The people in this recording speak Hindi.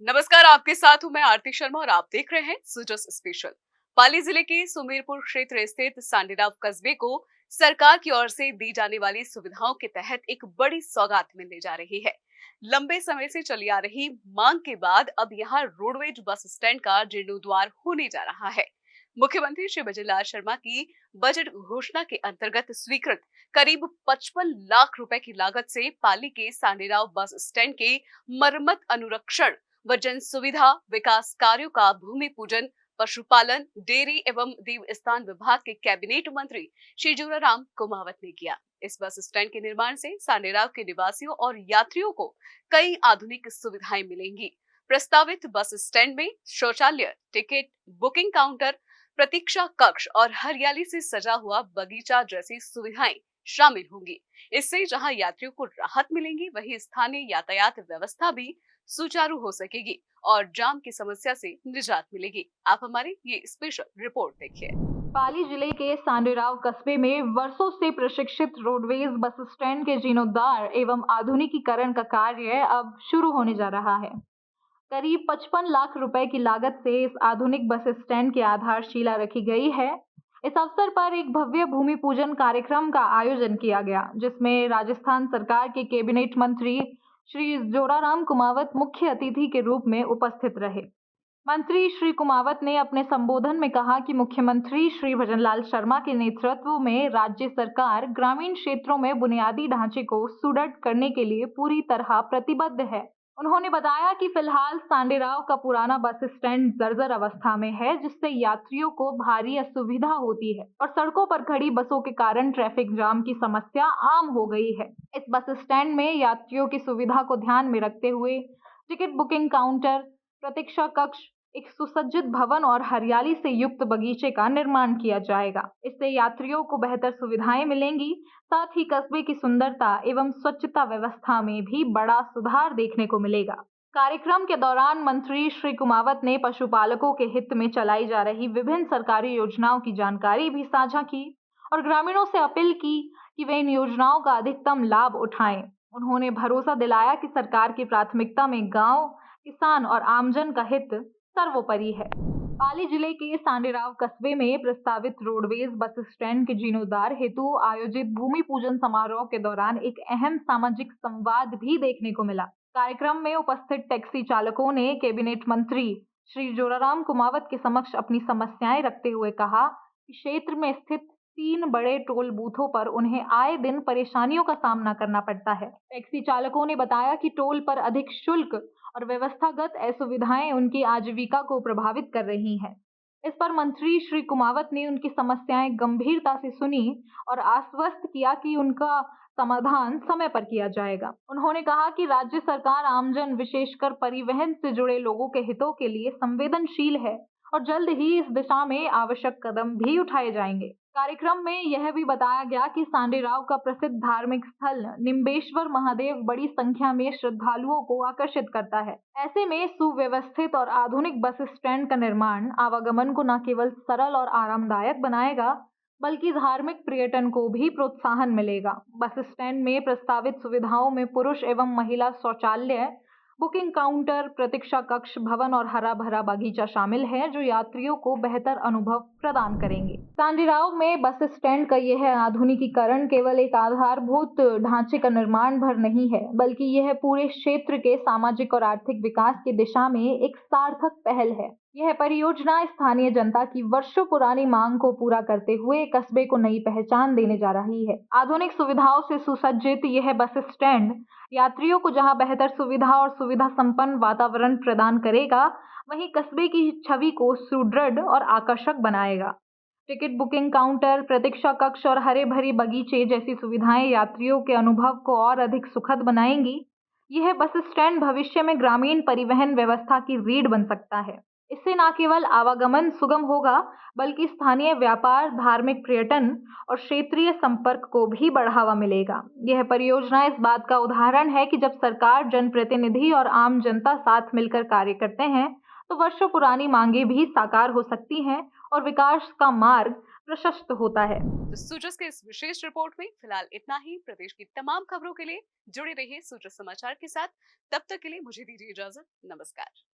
नमस्कार, आपके साथ हूं मैं आरती शर्मा और आप देख रहे हैं सुजस स्पेशल। पाली जिले के सुमेरपुर क्षेत्र स्थित सांडीराव कस्बे को सरकार की ओर से दी जाने वाली सुविधाओं के तहत एक बड़ी सौगात मिलने जा रही है। लंबे समय से चली आ रही मांग के बाद अब यहाँ रोडवेज बस स्टैंड का जीर्णोद्वार होने जा रहा है। मुख्यमंत्री श्री भजनलाल शर्मा की बजट घोषणा के अंतर्गत स्वीकृत करीब 55 लाख रुपए की लागत से पाली के सांडीराव बस स्टैंड के मरम्मत, अनुरक्षण व जन सुविधा विकास कार्यों का भूमि पूजन पशुपालन, डेयरी एवं देवस्थान विभाग के कैबिनेट मंत्री श्री जोराराम कुमावत ने किया। इस बस स्टैंड के निर्माण से सांडेराव के निवासियों और यात्रियों को कई आधुनिक सुविधाएं मिलेंगी। प्रस्तावित बस स्टैंड में शौचालय, टिकट बुकिंग काउंटर, प्रतीक्षा कक्ष और हरियाली से सजा हुआ बगीचा जैसी सुविधाएं शामिल होंगी। इससे जहां यात्रियों को राहत मिलेगी, वहीं स्थानीय यातायात व्यवस्था भी सुचारू हो सकेगी और जाम की समस्या से निजात मिलेगी। आप हमारी ये स्पेशल रिपोर्ट देखिए। पाली जिले के सांडेराव कस्बे में वर्षों से प्रशिक्षित रोडवेज बस स्टैंड के जीर्णोद्धार एवं आधुनिकीकरण का कार्य अब शुरू होने जा रहा है। करीब 55 लाख रुपए की लागत से इस आधुनिक बस स्टैंड की आधारशिला रखी गई है। इस अवसर पर एक भव्य भूमि पूजन कार्यक्रम का आयोजन किया गया, जिसमें राजस्थान सरकार के कैबिनेट मंत्री श्री जोराराम कुमावत मुख्य अतिथि के रूप में उपस्थित रहे। मंत्री श्री कुमावत ने अपने संबोधन में कहा कि मुख्यमंत्री श्री भजनलाल शर्मा के नेतृत्व में राज्य सरकार ग्रामीण क्षेत्रों में बुनियादी ढांचे को सुदृढ़ करने के लिए पूरी तरह प्रतिबद्ध है। उन्होंने बताया कि फिलहाल सांडेराव का पुराना बस स्टैंड जर्जर अवस्था में है, जिससे यात्रियों को भारी असुविधा होती है और सड़कों पर खड़ी बसों के कारण ट्रैफिक जाम की समस्या आम हो गई है। इस बस स्टैंड में यात्रियों की सुविधा को ध्यान में रखते हुए टिकट बुकिंग काउंटर, प्रतीक्षा कक्ष, एक सुसज्जित भवन और हरियाली से युक्त बगीचे का निर्माण किया जाएगा। इससे यात्रियों को बेहतर सुविधाएं मिलेंगी, साथ ही कस्बे की सुंदरता एवं स्वच्छता व्यवस्था में भी बड़ा सुधार देखने को मिलेगा। कार्यक्रम के दौरान मंत्री श्री कुमावत ने पशुपालकों के हित में चलाई जा रही विभिन्न सरकारी योजनाओं की जानकारी भी साझा की और ग्रामीणों से अपील की कि वे इन योजनाओं का अधिकतम लाभ उठाएं। उन्होंने भरोसा दिलाया कि सरकार की प्राथमिकता में गांव, किसान और आमजन का हित सर्वोपरि है। पाली जिले के सांडेराव कस्बे में प्रस्तावित रोडवेज बस स्टैंड के जीर्णोद्धार हेतु आयोजित भूमि पूजन समारोह के दौरान एक अहम सामाजिक संवाद भी देखने को मिला। कार्यक्रम में उपस्थित टैक्सी चालकों ने कैबिनेट मंत्री श्री जोराराम कुमावत के समक्ष अपनी समस्याएं रखते हुए कहा कि क्षेत्र में स्थित 3 बड़े टोल बूथों पर उन्हें आए दिन परेशानियों का सामना करना पड़ता है। टैक्सी चालकों ने बताया कि टोल पर अधिक शुल्क और व्यवस्थागत असुविधाएं उनकी आजीविका को प्रभावित कर रही हैं। इस पर मंत्री श्री कुमावत ने उनकी समस्याएं गंभीरता से सुनी और आश्वस्त किया कि उनका समाधान समय पर किया जाएगा। उन्होंने कहा कि राज्य सरकार आमजन, विशेषकर परिवहन से जुड़े लोगों के हितों के लिए संवेदनशील है और जल्द ही इस दिशा में आवश्यक कदम भी उठाए जाएंगे। कार्यक्रम में यह भी बताया गया कि सांडेराव का प्रसिद्ध धार्मिक स्थल निम्बेश्वर महादेव बड़ी संख्या में श्रद्धालुओं को आकर्षित करता है। ऐसे में सुव्यवस्थित और आधुनिक बस स्टैंड का निर्माण आवागमन को न केवल सरल और आरामदायक बनाएगा, बल्कि धार्मिक पर्यटन को भी प्रोत्साहन मिलेगा। बस स्टैंड में प्रस्तावित सुविधाओं में पुरुष एवं महिला शौचालय, बुकिंग काउंटर, प्रतीक्षा कक्ष, भवन और हरा भरा बगीचा शामिल है, जो यात्रियों को बेहतर अनुभव प्रदान करेंगे। सांडीराव में बस स्टैंड का यह आधुनिकीकरण केवल एक आधारभूत ढांचे का निर्माण भर नहीं है, बल्कि यह पूरे क्षेत्र के सामाजिक और आर्थिक विकास की दिशा में एक सार्थक पहल है। यह परियोजना स्थानीय जनता की वर्षों पुरानी मांग को पूरा करते हुए कस्बे को नई पहचान देने जा रही है। आधुनिक सुविधाओं से सुसज्जित यह बस स्टैंड यात्रियों को जहां बेहतर सुविधा और सुविधा संपन्न वातावरण प्रदान करेगा, वहीं कस्बे की छवि को सुदृढ़ और आकर्षक बनाएगा। टिकट बुकिंग काउंटर, प्रतीक्षा कक्ष और हरे भरे बगीचे जैसी सुविधाएं यात्रियों के अनुभव को और अधिक सुखद बनाएंगी। यह बस स्टैंड भविष्य में ग्रामीण परिवहन व्यवस्था की रीढ़ बन सकता है। इससे न केवल आवागमन सुगम होगा, बल्कि स्थानीय व्यापार, धार्मिक पर्यटन और क्षेत्रीय संपर्क को भी बढ़ावा मिलेगा। यह परियोजना इस बात का उदाहरण है कि जब सरकार, जनप्रतिनिधि और आम जनता साथ मिलकर कार्य करते हैं, तो वर्षों पुरानी मांगे भी साकार हो सकती हैं और विकास का मार्ग प्रशस्त होता है। तो सूजस के इस विशेष रिपोर्ट में फिलहाल इतना ही। प्रदेश की तमाम खबरों के लिए जुड़े रहिए सूजस समाचार के साथ। तब तक के लिए मुझे दीजिए इजाजत। नमस्कार।